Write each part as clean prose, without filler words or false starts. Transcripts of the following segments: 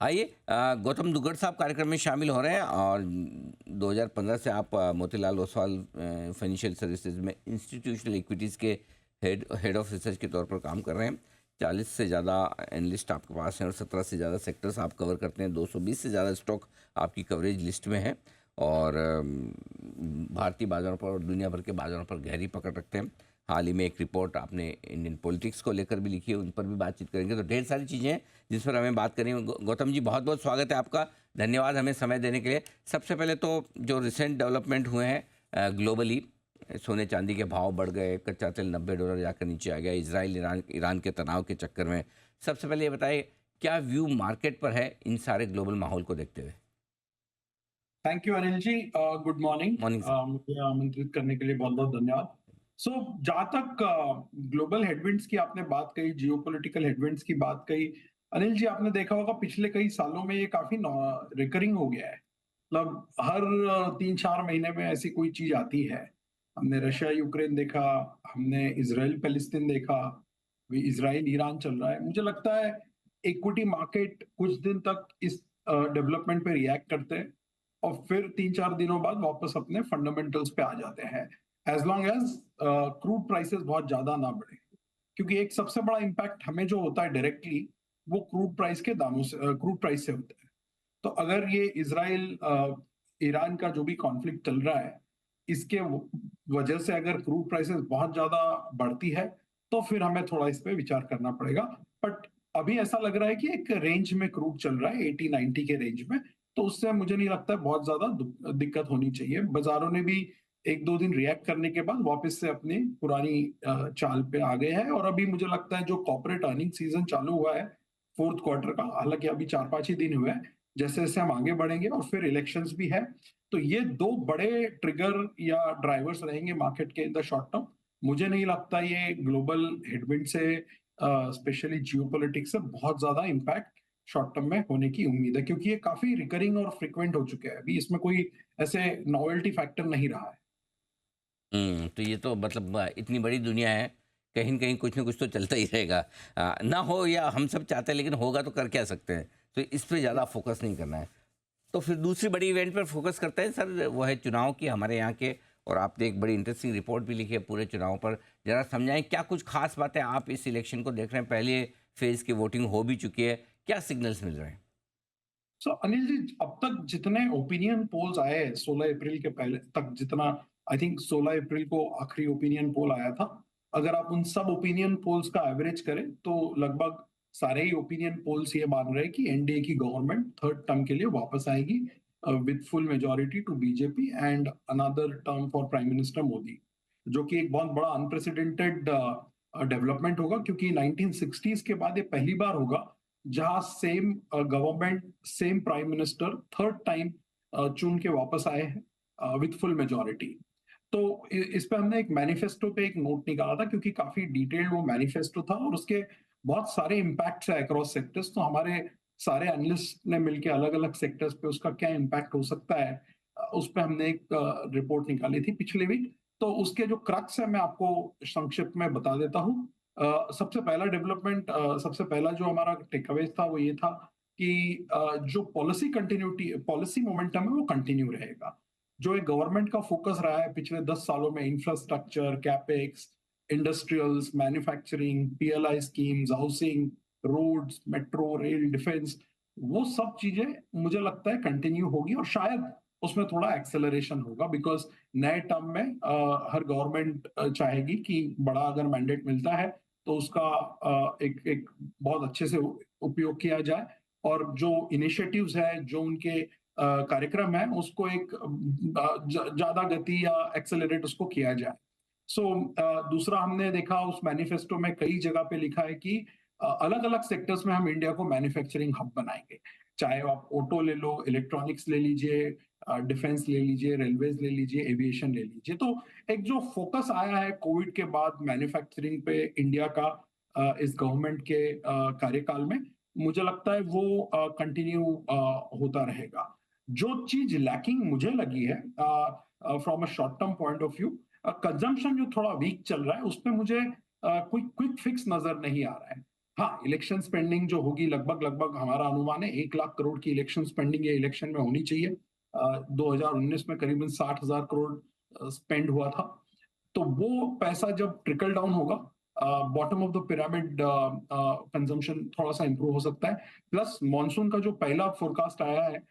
आइए गौतम दुग्गड़ साहब कार्यक्रम में शामिल हो रहे हैं और 2015 से आप मोतीलाल ओसवाल फाइनेंशियल सर्विसेज में इंस्टीट्यूशनल इक्विटीज़ के हेड ऑफ रिसर्च के तौर पर काम कर रहे हैं। 40 से ज़्यादा एनालिस्ट आपके पास हैं और 17 से ज़्यादा सेक्टर्स आप कवर करते हैं। 220 से ज़्यादा स्टॉक आपकी कवरेज लिस्ट में है और भारतीय बाज़ारों पर और दुनिया भर के बाज़ारों पर गहरी पकड़ रखते हैं। हाल ही में एक रिपोर्ट आपने इंडियन पॉलिटिक्स को लेकर भी लिखी है, उन पर भी बातचीत करेंगे। तो ढेर सारी चीज़ें हैं जिस पर हमें बात करनी है। गौतम जी, बहुत बहुत स्वागत है आपका। धन्यवाद हमें समय देने के लिए। सबसे पहले तो जो रिसेंट डेवलपमेंट हुए हैं ग्लोबली, सोने चांदी के भाव बढ़ गए, कच्चा तेल $90 जाकर नीचे आ गया, इजराइल ईरान ईरान के तनाव के चक्कर में। सबसे पहले ये बताइए, क्या व्यू मार्केट पर है इन सारे ग्लोबल माहौल को देखते हुए? Thank you Anil ji. Good morning. Morning sir. मुझे आमंत्रित करने के लिए बहुत बहुत धन्यवाद। सो जहाँ तक ग्लोबल हेडविंड्स की आपने बात कही, जियोपॉलिटिकल हेडविंड्स की बात कही, अनिल जी आपने देखा होगा पिछले कई सालों में ये काफी रिकरिंग हो गया है। मतलब हर 3-4 महीने में ऐसी कोई चीज आती है। हमने रशिया यूक्रेन देखा, हमने इसराइल पैलेस्टीन देखा, अभी इसराइल ईरान चल रहा है। मुझे लगता है इक्विटी मार्केट कुछ दिन तक इस डेवलपमेंट पे रिएक्ट करते हैं और फिर 3-4 दिनों बाद वापस अपने फंडामेंटल्स पे आ जाते हैं, as long as crude prices बहुत ज्यादा ना बढ़े। क्योंकि एक सबसे बड़ा इम्पैक्ट हमें जो होता है डायरेक्टली, वो क्रूड प्राइस के दामों से, क्रूड प्राइस से होता है। तो अगर ये इसराइल ईरान का जो भी कॉन्फ्लिक्ट चल रहा है, इसके वजह से अगर क्रूड प्राइसेस बहुत ज्यादा बढ़ती है, तो फिर हमें थोड़ा इस पे विचार करना पड़ेगा। बट अभी ऐसा लग रहा है कि एक रेंज में क्रूड चल रहा है, 80-90 के रेंज में। तो उससे मुझे नहीं लगता है बहुत ज्यादा दिक्कत होनी चाहिए। बाजारों ने भी 1-2 दिन रिएक्ट करने के बाद वापस से अपनी पुरानी चाल पे आ गए हैं। और अभी मुझे लगता है जो कॉर्पोरेट अर्निंग सीजन चालू हुआ है फोर्थ क्वार्टर का, हालांकि अभी 4-5 ही दिन हुए हैं, जैसे जैसे हम आगे बढ़ेंगे और फिर इलेक्शंस भी है, तो ये दो बड़े ट्रिगर या ड्राइवर्स रहेंगे मार्केट के इन द शॉर्ट टर्म। मुझे नहीं लगता ये ग्लोबल हेडविंड से, स्पेशली जियोपॉलिटिक्स से बहुत ज्यादा इम्पैक्ट शॉर्ट टर्म में होने की उम्मीद है, क्योंकि ये काफी रिकरिंग और फ्रिक्वेंट हो चुके हैं। अभी इसमें कोई ऐसे नॉवेल्टी फैक्टर नहीं रहा है। तो ये तो मतलब इतनी बड़ी दुनिया है, कहीं न कहीं कुछ न कुछ तो चलता ही रहेगा। ना हो या हम सब चाहते हैं, लेकिन होगा तो कर क्या सकते हैं? तो इस पे ज़्यादा फोकस नहीं करना है। तो फिर दूसरी बड़ी इवेंट पर फोकस करते हैं सर, वो है चुनाव की हमारे यहाँ के। और आपने एक बड़ी इंटरेस्टिंग रिपोर्ट भी लिखी है पूरे चुनाव पर। ज़रा समझाएँ क्या कुछ खास बातें आप इस इलेक्शन को देख रहे हैं? पहले फेज़ की वोटिंग हो भी चुकी है, क्या सिग्नल्स मिल रहे हैं? सो अनिल जी, अब तक जितने ओपिनियन पोल्स आए 16 अप्रैल के पहले तक, जितना आई थिंक 16 अप्रैल को आखिरी ओपिनियन पोल आया था, अगर आप उन सब ओपिनियन पोल्स का एवरेज करें तो लगभग सारे ही ओपिनियन पोल्स ये मान रहे हैं कि एनडीए की गवर्नमेंट थर्ड टर्म के लिए वापस आएगी with full majority to BJP and another term for prime minister Modi, जो कि एक बहुत बड़ा अनप्रेसिडेंटेड डेवलपमेंट होगा, क्योंकि 1960s के बाद ये पहली बार होगा जहां same government, same prime minister third time चुन के वापस आए हैं विथ फुल मेजोरिटी। तो इस पे हमने एक मैनिफेस्टो पे एक नोट निकाला था, क्योंकि काफी डिटेल्ड वो मैनिफेस्टो था और उसके बहुत सारे इम्पैक्ट्स है अक्रॉस सेक्टर्स। तो हमारे सारे एनालिस्ट ने मिलकर अलग अलग सेक्टर्स पे उसका क्या इम्पैक्ट हो सकता है, उस पे हमने एक रिपोर्ट निकाली थी पिछले वीक। तो उसके जो क्रक्स है मैं आपको संक्षिप्त में बता देता हूँ। सबसे पहला डेवलपमेंट, सबसे पहला जो हमारा टेकअवेज था वो ये था कि जो पॉलिसी कंटिन्यूटी, पॉलिसी मोमेंटम है वो कंटिन्यू रहेगा। जो एक गवर्नमेंट का फोकस रहा है पिछले 10 सालों में, infrastructure, capex, industrials, manufacturing, PLI schemes, housing, roads, metro rail, defence, वो सब चीजें मुझे लगता है कंटिन्यू होगी और शायद उसमें थोड़ा एक्सेलरेशन होगा, बिकॉज नए टर्म में हर गवर्नमेंट चाहेगी कि बड़ा अगर मैंडेट मिलता है तो उसका एक एक बहुत अच्छे से उपयोग किया जाए, और जो इनिशिएटिव्स है, जो उनके कार्यक्रम है, उसको एक ज्यादा गति या एक्सेलरेट उसको किया जाए। सो दूसरा हमने देखा उस मैनिफेस्टो में कई जगह पे लिखा है कि अलग अलग सेक्टर्स में हम इंडिया को मैन्युफैक्चरिंग हब बनाएंगे। चाहे आप ऑटो ले लो, इलेक्ट्रॉनिक्स ले लीजिए, डिफेंस ले लीजिए, रेलवेज ले लीजिए, एविएशन ले लीजिए। तो एक जो फोकस आया है कोविड के बाद मैन्युफैक्चरिंग पे इंडिया का इस गवर्नमेंट के कार्यकाल में, मुझे लगता है वो कंटिन्यू होता रहेगा। जो चीज लैकिंग मुझे लगी है from a short term point of view, consumption जो थोड़ा वीक चल रहा है, उसमें मुझे कोई क्विक फिक्स नजर नहीं आ रहा है। हाँ, इलेक्शन स्पेंडिंग जो होगी लगभग हमारा अनुमान है 1 लाख करोड़ की इलेक्शन स्पेंडिंग ये इलेक्शन में होनी चाहिए। 2019 में करीबन 60,000 करोड़ स्पेंड हुआ था। तो वो पैसा जब ट्रिकल डाउन होगा, bottom of the pyramid consumption थोड़ा-सा इंप्रूव हो सकता है। प्लस मॉनसून का जो पहला फोरकास्ट आया है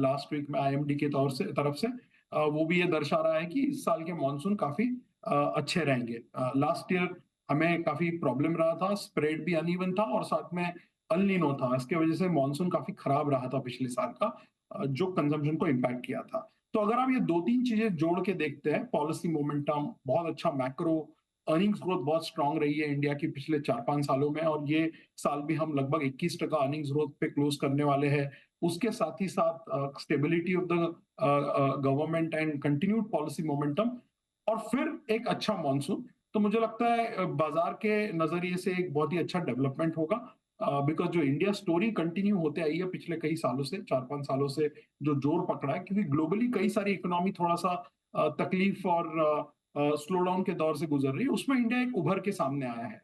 लास्ट वीक में आईएमडी के तौर से तरफ से, वो भी ये दर्शा रहा है कि इस साल के मॉनसून काफ़ी अच्छे रहेंगे। लास्ट ईयर हमें काफ़ी प्रॉब्लम रहा था, स्प्रेड भी अनइवन था और साथ में अल नीनो था। इसकी वजह से मॉनसून काफ़ी खराब रहा था पिछले साल का, जो कंजम्पशन को इम्पैक्ट किया था। तो अगर आप ये 2-3 चीजें जोड़ के देखते हैं, पॉलिसी मोमेंटम, बहुत अच्छा मैक्रो, अर्निंग्स ग्रोथ बहुत स्ट्रांग रही है इंडिया की पिछले 4-5 सालों में और ये साल भी हम लगभग 21% अर्निंग्स ग्रोथ पे क्लोज करने वाले हैं। उसके साथ ही साथ stability of the government and continued policy momentum और फिर एक अच्छा मॉनसून, तो मुझे लगता है बाजार के नजरिए से एक बहुत ही अच्छा डेवलपमेंट होगा। बिकॉज जो इंडिया स्टोरी कंटिन्यू होते आई है पिछले कई सालों से, 4-5 सालों से जो जोर पकड़ा है, क्योंकि ग्लोबली कई सारी इकोनॉमी थोड़ा सा तकलीफ और स्लो डाउन के दौर से गुजर रही है, उसमें इंडिया एक उभर के सामने आया है।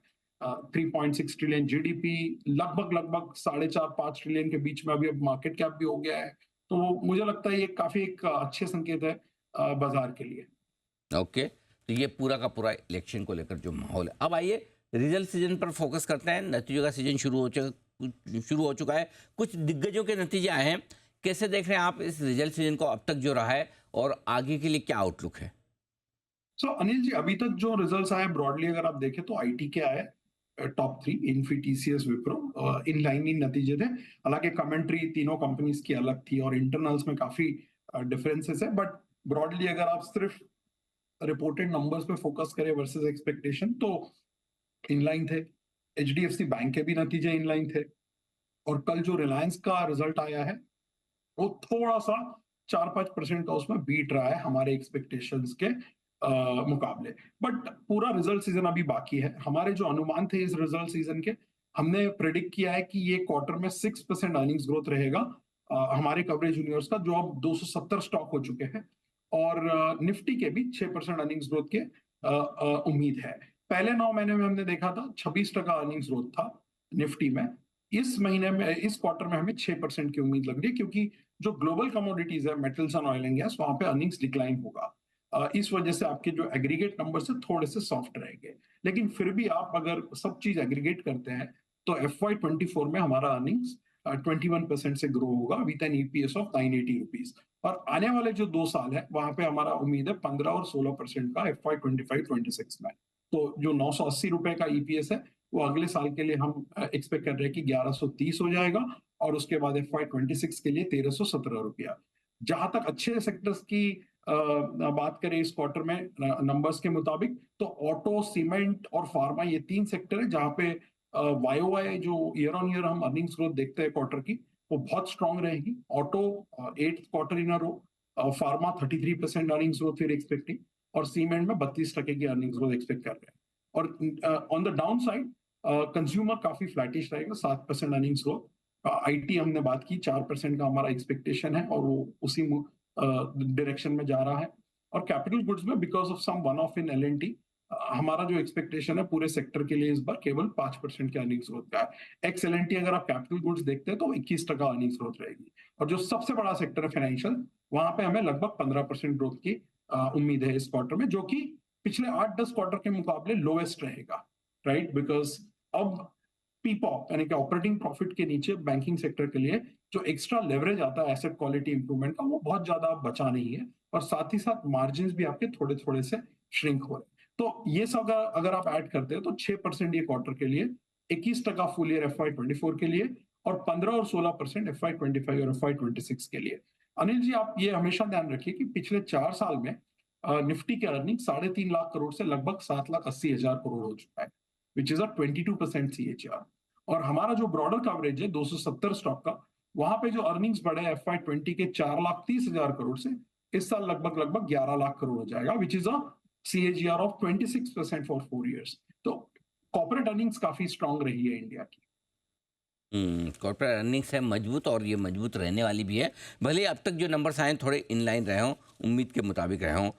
3.6 ट्रिलियन जीडीपी, लगभग 4.5-5 ट्रिलियन के बीच में अभी अब मार्केट कैप भी हो गया है। तो मुझे लगता है ये काफी एक अच्छे संकेत है बाजार के लिए। ओके, तो ये पूरा का पूरा इलेक्शन को लेकर जो माहौल है। अब आइए रिजल्ट सीजन पर फोकस करते हैं। नतीजों का सीजन शुरू हो चुका है, कुछ दिग्गजों के नतीजे आए हैं। कैसे देख रहे हैं आप इस रिजल्ट सीजन को अब तक जो रहा है, और आगे के लिए क्या आउटलुक है? अनिल जी, अभी तक जो रिजल्ट्स आए ब्रॉडली अगर आप देखें तो आईटी के आए top 3, Infy, TCS, Wipro, in line ही नतीजे थे। हालांकि कमेंट्री तीनों कंपनीज की अलग थी और इंटरनल्स में काफी डिफरेंसेस है, बट ब्रॉडली अगर आप सिर्फ रिपोर्टेड नंबर्स पे फोकस करें वर्सेस एक्सपेक्टेशन, तो इनलाइन थे। एचडीएफसी बैंक के भी नतीजे इनलाइन थे और कल जो रिलायंस का रिजल्ट आया है वो थोड़ा सा 4-5% का उसमें बीट रहा है हमारे एक्सपेक्टेशंस के मुकाबले। बट पूरा रिजल्ट सीजन अभी बाकी है। हमारे जो अनुमान थे इस रिजल्ट सीजन के, हमने प्रेडिक्ट किया है कि ये क्वार्टर में 6% अर्निंग्स ग्रोथ रहेगा हमारे कवरेज यूनिवर्स का, जो अब 270 स्टॉक हो चुके हैं, और निफ्टी के भी 6% अर्निंग्स ग्रोथ के उम्मीद है। पहले 9 महीने में हमने देखा था 26% अर्निंग्स ग्रोथ था निफ्टी में। इस महीने में, इस क्वार्टर में हमें 6% की उम्मीद लग रही है, क्योंकि जो ग्लोबल कमोडिटीज है, metals and oil and gas, वहां पे अर्निंग्स डिक्लाइन होगा। इस वजह से आपके जो एग्रीगेट नंबर से थोड़े से सॉफ्ट रहेंगे। लेकिन फिर भी आप अगर सब चीज एग्रीगेट करते हैं तो FY24 में हमारा अर्निंग्स 21% से ग्रो होगा with an EPS of 980 rupees. और आने वाले जो 2 साल है वहां पे हमारा उम्मीद है 15 और 16% का FY25-26 में। तो जो 980 रुपए का ईपीएस है वो अगले साल के लिए हम एक्सपेक्ट कर रहे हैं कि 1130 हो जाएगा, और उसके बाद FY26 के लिए 1317 रुपया। जहां तक अच्छे सेक्टर्स की बात करें इस क्वार्टर में नंबर्स के मुताबिक, तो ऑटो, सीमेंट और फार्मा, ये 3 सेक्टर है जहां पे वाईओवाई जो ईयर ऑन ईयर हम अर्निंग्स ग्रोथ देखते हैं क्वार्टर की, वो बहुत स्ट्रांग रहेगी। Auto 8th quarter in a row, pharma 33% earnings growth फिर एक्सपेक्टिंग, और सीमेंट में 32% की अर्निंग्स ग्रोथ एक्सपेक्ट कर रहे हैं। और on the down side consumer काफी फ्लैटिश रहेगा, 7% अर्निंग्स ग्रोथ। आईटी हमने बात की, 4% का हमारा एक्सपेक्टेशन है और वो उसी डायरेक्शन में जा रहा है। और कैपिटल गुड्स में because of some one off in L&T, हमारा जो एक्सपेक्टेशन है पूरे सेक्टर के लिए इस बार केवल 5% के अर्निंग्स ग्रोथ का है। एक्स एलएनटी अगर आप कैपिटल गुड्स देखते हैं तो 21% अर्निंग्स ग्रोथ रहेगी। और जो सबसे बड़ा सेक्टर है फाइनेंशियल, वहां पे हमें लगभग 15% ग्रोथ की उम्मीद है इस क्वार्टर में, जो कि पिछले 8-10 क्वार्टर के मुकाबले लोएस्ट रहेगा, राइट? बिकॉज अब पीपॉप यानी कि ऑपरेटिंग प्रॉफिट के नीचे बैंकिंग सेक्टर के लिए जो एक्स्ट्रा लेवरेज आता है एसेट क्वालिटी इंप्रूवमेंट का, वो बहुत ज्यादा बचा नहीं है, और साथ ही साथ मार्जिन भी आपके थोड़े थोड़े से श्रिंक हो रहे हैं। तो ये सब अगर आप ऐड करते हैं तो 6% ये क्वार्टर के लिए, 21% फुल ईयर FY24 के लिए, और 15 और 16% FY25 और FY26 के लिए। अनिल जी, आप ये हमेशा ध्यान रखिए कि पिछले 4 साल में निफ्टी के अर्निंग 3.5 लाख करोड़ से लगभग 7,80,000 करोड़ हो चुका है, विच इज अ 22% CAGR। और हमारा जो ब्रॉडर कवरेज है 270 स्टॉक का, वहां पे जो अर्निंग्स बढ़े FY20 के 4,30,000 करोड़ से इस साल लगभग 11 लाख करोड़ हो जाएगा, which is a CAGR of 26% for 4 years। तो कॉर्पोरेट अर्निंग्स काफी स्ट्रांग रही है इंडिया की। कॉर्पोरेट अर्निंग्स है मजबूत और ये मजबूत रहने वाली भी है। भले ही अब तक जो नंबर्स आए हैं थोड़े इन लाइन रहे हों, उम्मीद के मुताबिक रहे हों।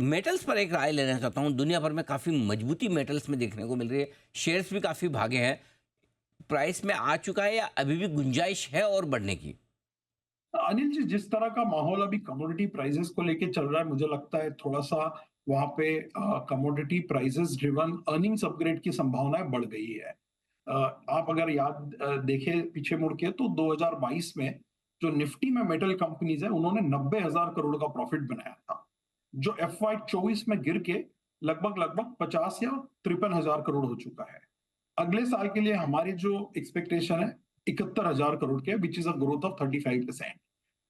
मेटल्स पर एक राय लेना चाहता हूँ। दुनिया भर में काफ़ी मजबूती मेटल्स में देखने को मिल रही है, शेयर्स भी काफ़ी भागे हैं। प्राइस में आ चुका है या अभी भी गुंजाइश है और बढ़ने की? अनिल जी, जिस तरह का माहौल अभी कमोडिटी प्राइसेस को लेके चल रहा है, मुझे लगता है थोड़ा-सा वहाँ पे commodity prices driven earnings upgrade की संभावनाएँ बढ़ गई है। आप अगर याद देखें पीछे मुड़ के, तो 2022 में जो निफ्टी में मेटल कंपनीज़ हैं, उन्होंने 90,000 करोड़ का प्रॉफिट बनाया था। जो एफवाई 24 में गिर के लगभग 50 या 53,000 करोड़ हो चुका है। अगले साल के लिए हमारी जो एक्सपेक्टेशन है 71,000 करोड़ के, which is a growth of 35%।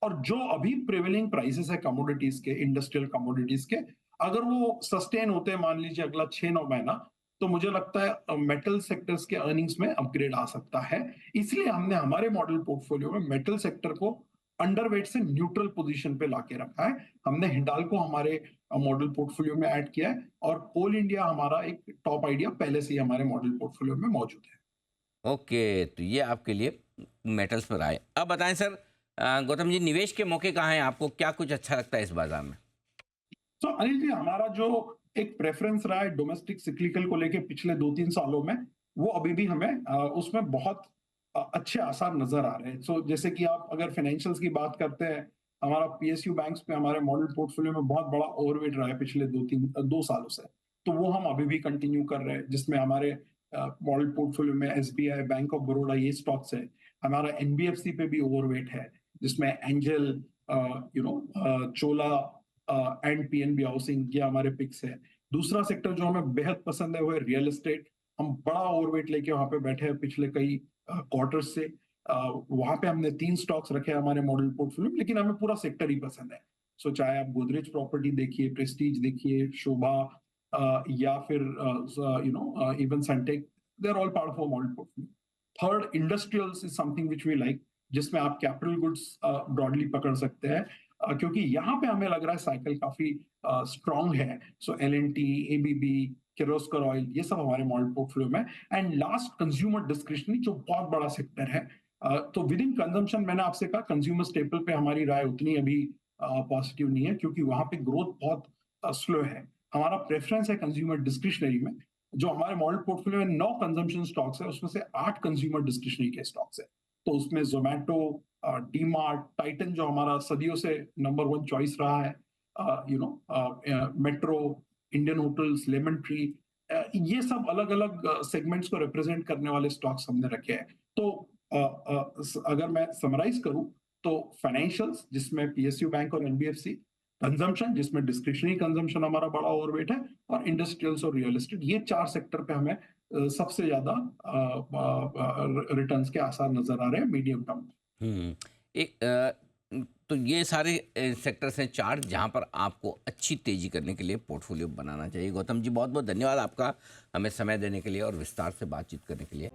और जो अभी प्रिवेलिंग प्राइसेस है कमोडिटीज के, इंडस्ट्रियल कमोडिटीज के, अगर वो सस्टेन होते हैं मान लीजिए अगला 6-9 महीना, तो मुझे लगता है मेटल सेक्टर्स के अर्निंग्स में अपग्रेड आ सकता है। इसलिए हमने हमारे मॉडल पोर्टफोलियो में मेटल सेक्टर को अंडरवेट से न्यूट्रल पोजीशन पे लाके रखा है। हमने हिंडाल्को हमारे मॉडल पोर्टफोलियो में ऐड किया है, और कोल इंडिया हमारा एक टॉप आइडिया पहले से ही हमारे मॉडल पोर्टफोलियो में मौजूद है। ओके, तो ये आपके लिए मेटल्स पर आए। अब बताएं सर, गौतम जी, निवेश के मौके कहाँ हैं आपको? क्या कुछ अच्छा लगता है इस बाजार में? तो अनिल जी, हमारा जो एक प्रेफरेंस रहा है डोमेस्टिक सिक्लिकल को लेके पिछले 2-3 सालों में, वो अभी भी हमें उसमें बहुत अच्छे आसार नजर आ रहे हैं। सो जैसे कि आप अगर फाइनेंशियल्स की बात करते हैं, हमारा पीएसयू बैंक्स में हमारे मॉडल पोर्टफोलियो में बहुत बड़ा ओवरवेट रहा है पिछले 2 सालों से। तो वो हम अभी भी कंटिन्यू कर रहे हैं, जिसमें हमारे मॉडल पोर्टफोलियो में एसबीआई, बैंक ऑफ बड़ौदा, ये स्टॉक्स है। हमारा एनबीएफसी पे भी ओवरवेट है, जिसमें angel, Chola and PNB housing, ये हमारे पिक्स है। दूसरा सेक्टर जो हमें बेहद पसंद है वो है रियल एस्टेट। हम बड़ा ओवरवेट लेके वहां पे बैठे हैं पिछले कई क्वार्टर्स से। वहां पे हमने 3 स्टॉक्स रखे हैं हमारे मॉडल पोर्टफोलियो में, लेकिन हमें पूरा सेक्टर ही पसंद है। सो चाहे आप गोदरेज प्रॉपर्टी देखिए, प्रेस्टीज देखिए, शोभा, या फिर even Sunteck, they are all part of model portfolio. Third, industrials is something which we like, जिसमें आप कैपिटल गुड्स ब्रॉडली पकड़ सकते हैं, क्योंकि यहाँ पे हमें लग रहा है साइकिल काफी स्ट्रांग है। सो एलएनटी, एबीबी, किर्लोस्कर ऑयल, ये सब हमारे मॉडल पोर्टफोलियो में। एंड लास्ट, कंज्यूमर डिस्क्रिशनरी, जो बहुत बड़ा सेक्टर है। तो विद इन कंजम्पशन, मैंने आपसे कहा कंज्यूमर स्टेपल पे हमारी राय उतनी अभी पॉजिटिव नहीं है, क्योंकि वहां पे ग्रोथ बहुत स्लो है। हमारा प्रेफरेंस है कंज्यूमर डिस्क्रिशनरी में। जो हमारे मॉडल पोर्टफोलियो में 9 कंजम्पशन स्टॉक्स है, उसमें से 8 कंज्यूमर डिस्क्रिशनरी के स्टॉक्स है। तो उसमें जोमेटो, डीमार्ट, टाइटन जो हमारा सदियों से नंबर 1 चॉइस रहा है, metro, Indian hotels, lemon tree, ये सब अलग अलग सेगमेंट्स को रिप्रेजेंट करने वाले स्टॉक्स हमने रखे हैं। तो अगर मैं समराइज करूं, तो फाइनेंशियल्स जिसमें पीएसयू बैंक और एनबीएफसी, कंजम्पशन जिसमें डिस्क्रिशनरी कंजम्पशन हमारा बड़ा ओवरवेट है, और इंडस्ट्रियल्स और रियल एस्टेट, ये 4 सेक्टर पे हमें सबसे ज्यादा रिटर्न्स के आसार नजर आ रहे हैं मीडियम टर्म। हुँ। एक तो ये सारे सेक्टर्स हैं 4 जहाँ पर आपको अच्छी तेज़ी करने के लिए पोर्टफ़ोलियो बनाना चाहिए। गौतम जी, बहुत-बहुत धन्यवाद आपका हमें समय देने के लिए और विस्तार से बातचीत करने के लिए।